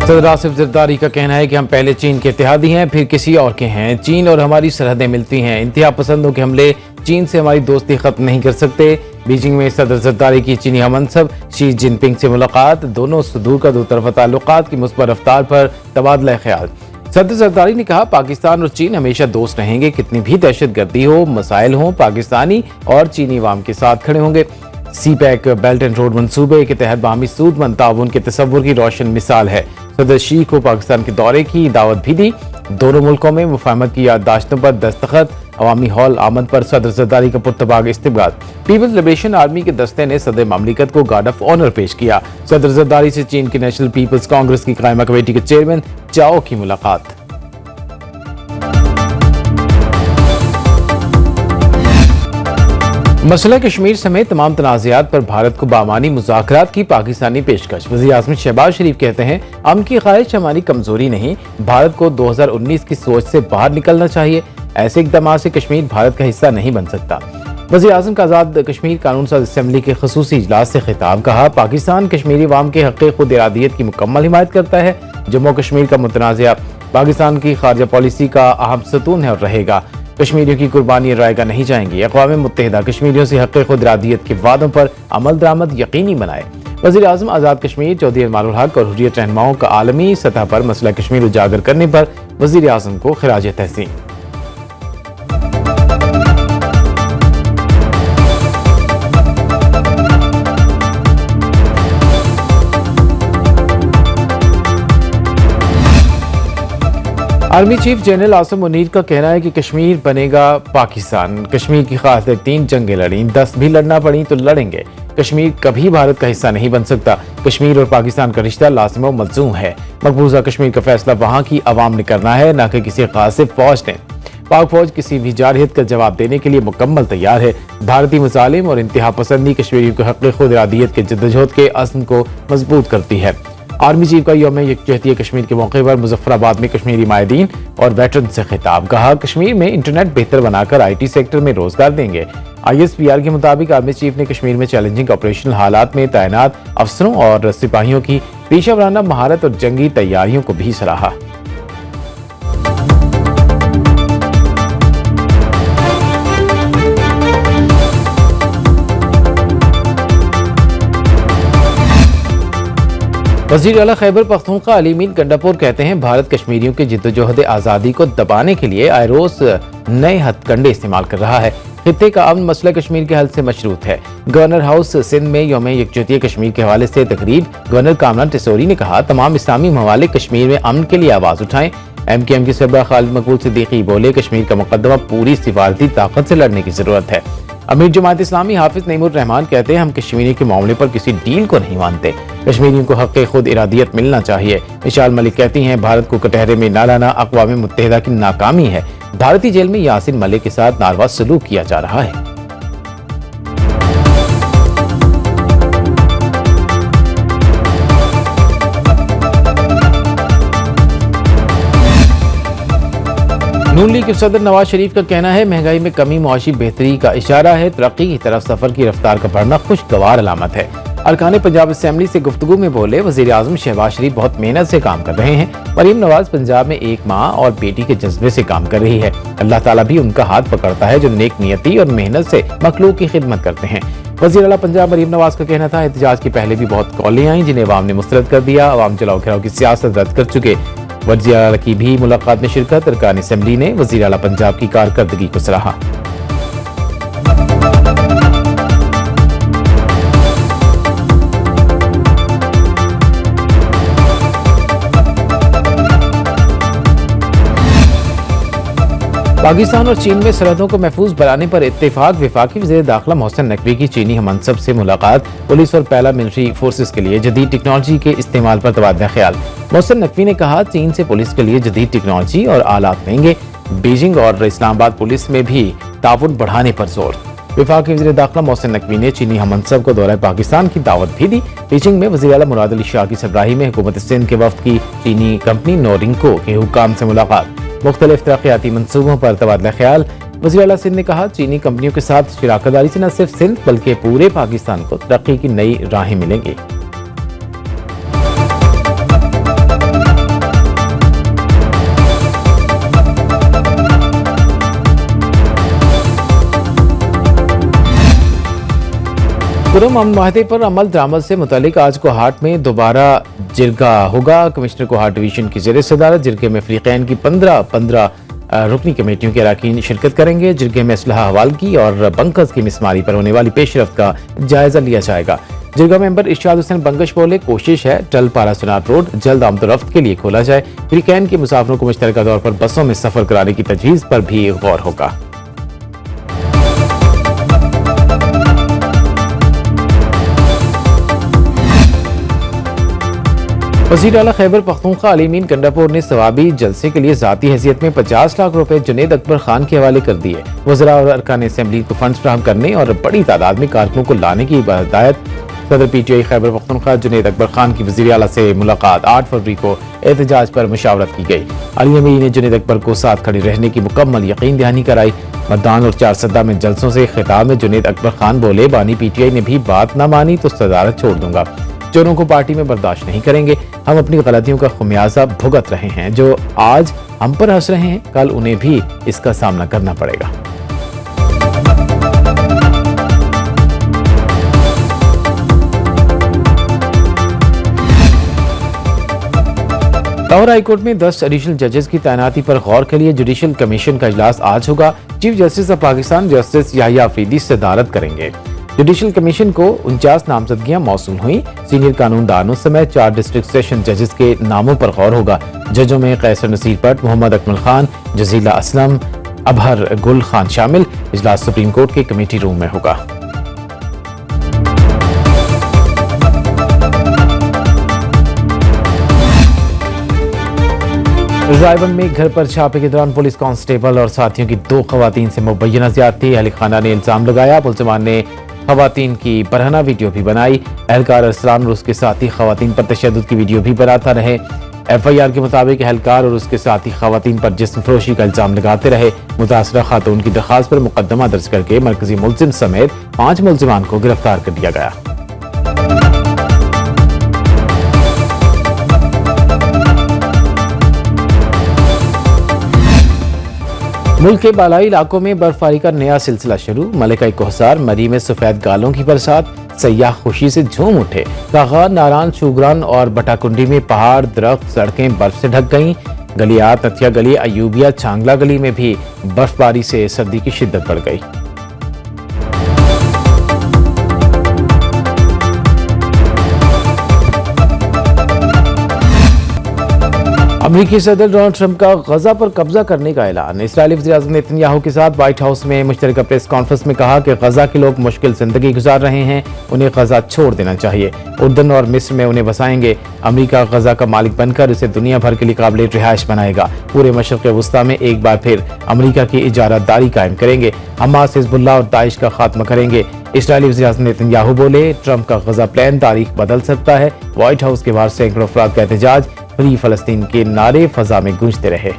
सदर आसिफ जरदारी का कहना है कि हम पहले चीन के इत्तेहादी हैं, फिर किसी और के हैं। चीन और हमारी सरहदें मिलती हैं। इंतहा पसंदों के हमले चीन से हमारी दोस्ती खत्म नहीं कर सकते। बीजिंग में सदर जरदारी की चीनी हमनसब शी जिनपिंग से मुलाकात, दोनों सुदूर का दो तरफा ताल्लुकात की मुस्बत रफ्तार पर तबादला ख्याल। सदर जरदारी ने कहा, पाकिस्तान और चीन हमेशा दोस्त रहेंगे। कितनी भी दहशतगर्दी हो, मसाइल हो, पाकिस्तानी और चीनी अवाम के साथ खड़े होंगे। सी पैक बेल्ट एंड रोड मंसूबे के तहत बाहमी सूदमंद ताउन के तस्वुर की रोशन मिसाल है। सदर शी को पाकिस्तान के दौरे की दावत भी दी। दोनों मुल्कों में मुफाहमत की याददाश्तों पर दस्तखत। अवामी हॉल आमद पर सदर जरदारी का पुरतबाग इस्तकबाल। पीपल्स लिबरेशन आर्मी के दस्ते ने सदर ममलिकत को गार्ड ऑफ ऑनर पेश किया। सदर जरदारी से चीन की नेशनल पीपल्स कांग्रेस की कायमा कमेटी के चेयरमैन चाओ की मुलाकात। मसला कश्मीर समेत तमाम तनाज़ात पर भारत को बामानी मुज़ाकरात की पाकिस्तानी पेशकश। वज़ीर आज़म शहबाज शरीफ कहते हैं, अमन की ख्वाहिश हमारी कमजोरी नहीं, भारत को 2019 की सोच से बाहर निकलना चाहिए। ऐसे इक़दाम से कश्मीर भारत का हिस्सा नहीं बन सकता। वज़ीर आज़म का आज़ाद कश्मीर कानून साज असम्बली के ख़ुसूसी इजलास से खिताब। कहा, पाकिस्तान कश्मीरी अवाम के हक़ खुद इरादियत की मुकम्मल हिमायत करता है। जम्मू कश्मीर का मुतनाज़ा पाकिस्तान की खारजा पॉलिसी का अहम सतून है और रहेगा। कश्मीरियों की कुर्बानी रायगा नहीं जाएंगी। अक़वाम मुत्तहिदा कश्मीरियों से हक़ खुद इरादियत के वादों पर अमल दरामद यकीनी बनाए। वज़ीर आज़म आज़ाद कश्मीर चौधरी अमानुल हक और हुर्रियत रहनुमाओं का आलमी सतह पर मसला कश्मीर उजागर करने पर वज़ीर आज़म को खिराज तहसीन। Army chief general Asim Munir का कहना है कि कश्मीर बनेगा पाकिस्तान। कश्मीर की खातिर 3 जंगें लड़ी, 10 भी लड़ना पड़ी तो लड़ेंगे। कश्मीर कभी भारत का हिस्सा नहीं बन सकता। कश्मीर और पाकिस्तान का रिश्ता लाज़िम व मलज़ूम है। मकबूजा कश्मीर का फैसला वहाँ की अवाम ने करना है, न कि किसी गासिब फौज ने। पाक फौज किसी भी जारहियत का जवाब देने के लिए मुकम्मल तैयार है। भारतीय मुजालिम और इंतहा पसंदी कश्मीरियों के हक़ खुद इरादियत के जद्दोजहद के अज़्म को मजबूत करती है। आर्मी चीफ का यौम यकजहती कश्मीर के मौके पर मुजफ्फराबाद में कश्मीरी माहिदीन और वेटरन से खिताब। कहा, कश्मीर में इंटरनेट बेहतर बनाकर IT सेक्टर में रोजगार देंगे। ISPR के मुताबिक आर्मी चीफ ने कश्मीर में चैलेंजिंग ऑपरेशनल हालात में तैनात अफसरों और सिपाहियों की पेशा महारत और जंगी तैयारियों को भी सराहा। वज़ीर आला खैबर पख्तूनख्वा अली मीन गंडापुर कहते हैं, भारत कश्मीरियों के जिद्दोजहद आज़ादी को दबाने के लिए आए रोज नए हथकंडे इस्तेमाल कर रहा है। खित्ते का अमन मसला कश्मीर के हल से मशरूत है। गवर्नर हाउस सिंध में यौम यकजहती कश्मीर के हवाले से तकरीब। गवर्नर कामरान टिसोरी ने कहा, तमाम इस्लामी ममालिक कश्मीर में अमन के लिए आवाज उठाएं। MKM के सरबराह खालिद मकबूल सिद्दीकी बोले, कश्मीर का मुकदमा पूरी सिफारती ताकत से लड़ने की जरूरत है। अमीर जमात इस्लामी हाफिज नईमुर रहमान कहते हैं, हम कश्मीरियों के मामले पर किसी डील को नहीं मानते। कश्मीरियों को हक़ खुद इरादियत मिलना चाहिए। विशाल मलिक कहती हैं, भारत को कटहरे में न लाना अक़वाम मुत्तहिदा की नाकामी है। भारतीय जेल में यासिन मलिक के साथ नारवा सलूक किया जा रहा है। नून लीग के सदर नवाज शरीफ का कहना है, महंगाई में कमी मुआशी बेहतरी का इशारा है। तरक्की की तरफ सफर की रफ्तार का बढ़ना खुशगवार अलामत है। अरकान पंजाब असम्बली से गुफ्तगू में बोले, वज़ीर आज़म शहबाज शरीफ बहुत मेहनत से काम कर रहे हैं। मरीम नवाज पंजाब में एक माँ और बेटी के जज्बे से काम कर रही है। अल्लाह ताला भी उनका हाथ पकड़ता है जो नेक नियति और मेहनत से मखलूक की खिदमत करते हैं। वज़ीर आला पंजाब मरीम नवाज का कहना था, एहतजाज के पहले भी बहुत कॉलें आई जिन्हें अवाम ने मुस्तरद कर दिया। अवाम जलाओ घिराव की सियासत रद्द कर चुके। वज़ीर आला की भी मुलाकात में शिरकत। अरकान असम्बली ने वज़ीर आला पंजाब की कारकर्दगी को सराहा। पाकिस्तान और चीन में सरहदों को महफूज बनाने पर इत्तेफाक। वफाकी वज़ीर दाखिला मोहसिन नकवी की चीनी हमनसब से मुलाकात। पुलिस और पैरा मिलिट्री फोर्सेस के लिए जदीद टेक्नोलॉजी के इस्तेमाल पर तबादला ख्याल। मोहसिन नकवी ने कहा, चीन से पुलिस के लिए जदीद टेक्नोलॉजी और आलात लेंगे। बीजिंग और इस्लामाबाद पुलिस में भी ताउन बढ़ाने पर जोर। वफाकी वज़ीर दाखिला मोहसिन नकवी ने चीनी हमनसब को दौरा पाकिस्तान की दावत भी दी। बीजिंग में वज़ीर आला मुराद अली शाह की सरबराही में हुकूमत सिंध के वफ्द की चीनी कंपनी नोरिंको के हुक्काम से मुलाकात। मुख्तलिफ तरक्याती मंसूबों पर तबादला ख्याल। वज़ीर आला सिंध ने कहा, चीनी कंपनियों के साथ शिराकतदारी से न सिर्फ सिंध बल्कि पूरे पाकिस्तान को तरक्की की नई राहें मिलेंगी। पुरअमन माहदे पर अमल दरामद से मुतालिक आज कोहाट में दोबारा जिरगा होगा। कमिश्नर कोहाट डिवीजन की जेर सदारत जिरगे में फरीकैन की 15 रुकनी कमेटियों के अरकान शिरकत करेंगे। जिरगे में असलहा हवालगी और बंकर्स की मिसमारी पर होने वाली पेशरफ्त का जायजा लिया जाएगा। जिरगा मेंबर इरशाद हुसैन बंगश बोले, कोशिश है टल पारा सुनार रोड जल्द आमदोरफ्त के लिए खोला जाए। फरीकैन के मुसाफिरों को मुश्तरका तौर पर बसों में सफर कराने की तजवीज़ पर भी गौर होगा। वज़ीर आला खैबर पख्तूनख्वा अलीमीन गंडापुर ने सवाबी जलसे के लिए जाती हैसियत में 50 लाख रुपए जुनेद अकबर खान के हवाले कर दिए। वज़रा और अरकान असेंबली को फंड्स फ्राहम करने और बड़ी तादाद में कारकुनों को लाने की हिदायत। सदर PTI खैबर पख्तूनख्वा जुनेद अकबर खान की वज़ीर आला से मुलाकात 8 फरवरी को एहतजाज पर मुशावरत की गई। अली अमीर ने जुनेद अकबर को साथ खड़ी रहने की मुकम्मल यकीन दहानी कराई। मतदान और चारसदा में जलसों से खिताब में जुनेद अकबर खान बोले, बानी PTI ने भी बात न मानी तो सदारत छोड़ दूंगा। चोरों को पार्टी में बर्दाश्त नहीं करेंगे। हम अपनी गलतियों का खुमियाजा भुगत रहे हैं। जो आज हम पर हंस रहे हैं, कल उन्हें भी इसका सामना करना पड़ेगा। लाहौर हाईकोर्ट में 10 एडिशनल जजेस की तैनाती पर गौर के लिए जुडिशल कमीशन का इजलास आज होगा। Chief justice of Pakistan justice Yahya Afridi सदारत करेंगे। जुडिशल कमीशन को 49 नामजदगियां मौसूल हुई। सीनियर कानूनदानों समेत 4 डिस्ट्रिक्ट सेशन जजेस के नामों पर गौर होगा। जजों में कैसर नसीर भट्ट, मोहम्मद अकमल खान, जजीला असलम, अबहर गुल खान शामिल। इजलास सुप्रीम कोर्ट के कमेटी रूम में होगा। रायबंद में घर पर छापे के दौरान पुलिस कांस्टेबल और साथियों की 2 खवातीन से मुबैना ज्यादती। अहल खाना ने इल्जाम लगाया। पुलिसमान ने खवातीन की बरहना वीडियो भी बनाई। एहलकार अरसलान और उसके साथी खवातीन पर तशद्दुद की वीडियो भी बनाता रहे। FIR के मुताबिक एहलकार और उसके साथी खवातीन पर जिस्म फरोशी का इल्जाम लगाते रहे। मुतासरा खातून की दरखास्त पर मुकदमा दर्ज करके मरकजी मुलजिम समेत 5 मुलजिमान को गिरफ्तार कर लिया गया। मुल्क के बालाई इलाकों में बर्फबारी का नया सिलसिला शुरू। मलिका कोहसार मरी में सफेद गालों की बरसात। सयाह खुशी से झूम उठे। कागा, नारान, शुगरान और बटाकुंडी में पहाड़, दरख्त, सड़कें बर्फ से ढक गईं। गलियात, नथिया गली, अयूबिया, चांगला गली में भी बर्फबारी से सर्दी की शिद्दत बढ़ गई। अमेरिकी सदर डोनाल्ड ट्रंप का गजा पर कब्जा करने का ऐलान। इस्राएली वज़ीर-ए-आज़म नेतन्याहू के साथ व्हाइट हाउस में मुश्तरका प्रेस कॉन्फ्रेंस में कहा कि गजा के लोग मुश्किल जिंदगी गुजार रहे हैं, उन्हें गजा छोड़ देना चाहिए। उर्दन और मिस्र में उन्हें बसाएंगे। अमेरिका गजा का मालिक बनकर इसे दुनिया भर के लिए काबिल रिहाइश बनाएगा। पूरे मशरिक़ वस्ता में एक बार फिर अमेरिका की इजारादारी कायम करेंगे। हमास, हिज़्बुल्लाह और दाइश का खात्मा करेंगे। इस्राएली वज़ीर-ए-आज़म नेतन्याहू बोले, ट्रंप का गजा प्लान तारीख बदल सकता है। व्हाइट हाउस के बाहर सैकड़ों अफराद का एहतजाज। फ्री फलस्तीन के नारे फजा में गूंजते रहे।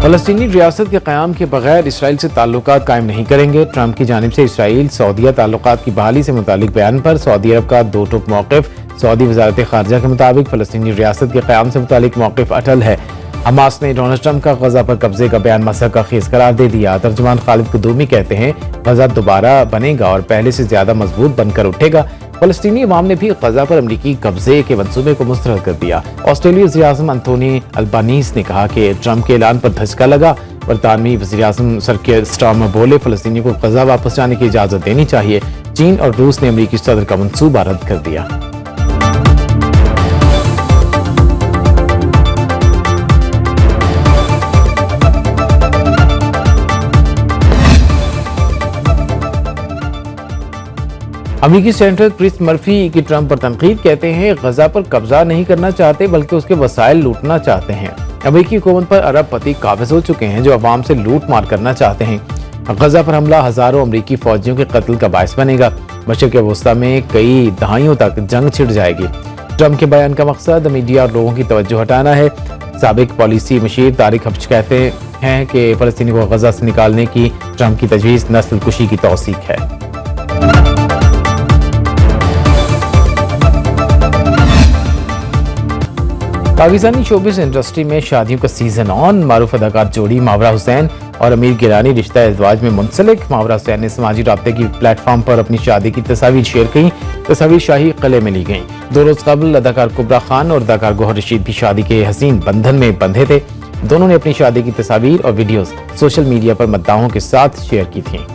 फलस्तीनी रियासत के क़याम के बगैर इसराइल से ताल्लुकात कायम नहीं करेंगे। ट्रंप की जानिब से इसराइल सऊदीया ताल्लुकात की बहाली से मुतालिक बयान पर सऊदी अरब का 2 टूक मौक़िफ़। सऊदी वज़ारत ख़ारजा के मुताबिक फलस्तीनी रियासत के क़याम से मुतालिक मौक़िफ़ अटल है। हमास ने डोनाल्ड ट्रंप का गजा पर कब्जे का बयान मसक़ खेज़ करार दे दिया। तर्जुमान खालिद कुदूमी कहते हैं, गजा दोबारा बनेगा और पहले से ज्यादा मजबूत बनकर उठेगा। फलस्तीनी अवाम ने भी गजा पर अमरीकी कब्जे के मंसूबे को मुस्तरद कर दिया। ऑस्ट्रेलियाई वज़ीर-ए-आज़म एंथोनी अल्बानीज़ ने कहा कि ट्रंप के ऐलान पर धचका लगा। बरतानवी वज़ीर-ए-आज़म सर कियर स्टारमर बोले, फलस्तीनियों को गजा वापस जाने की इजाज़त देनी चाहिए। चीन और रूस ने अमरीकी सदर का मंसूबा रद्द कर दिया। अमेरिकी सेनेटर क्रिस मर्फी की ट्रंप पर तनकीद, कहते हैं गजा पर कब्जा नहीं करना चाहते बल्कि उसके वसाइल लूटना चाहते हैं। अमेरिकी हुकूमत पर अरबपति काबिज हो चुके हैं जो अवाम से लूट मार करना चाहते हैं। गजा पर हमला हजारों अमेरिकी फौजियों के कत्ल का बायस बनेगा। मशरिक़ वस्ता में कई दहाइयों तक जंग छिड़ जाएगी। ट्रंप के बयान का मकसद मीडिया और लोगों की तवज्जो हटाना है। साबिक पॉलिसी मशीर तारिक हब्श कहते हैं कि फलस्तीनी को गजा से निकालने की ट्रंप की तजवीज़ नस्ल कुशी की तौसीक है। पाकिस्तानी शोबिस इंडस्ट्री में शादियों का सीजन ऑन। मारूफ अदाकार जोड़ी मावरा हुसैन और अमीर गिलानी रिश्ता एज़वाज में मुंसलिक। मावरा हुसैन ने समाजी राब्ते की प्लेटफॉर्म पर अपनी शादी की तस्वीर शेयर की। तस्वीर शाही किले में ली गई। 2 रोज कबल अदाकार कुबरा खान और अदाकार गौहर रशीद भी शादी के हसीन बंधन में बंधे थे। दोनों ने अपनी शादी की तस्वीर और वीडियोस सोशल मीडिया पर मद्दाहों के साथ शेयर की थी।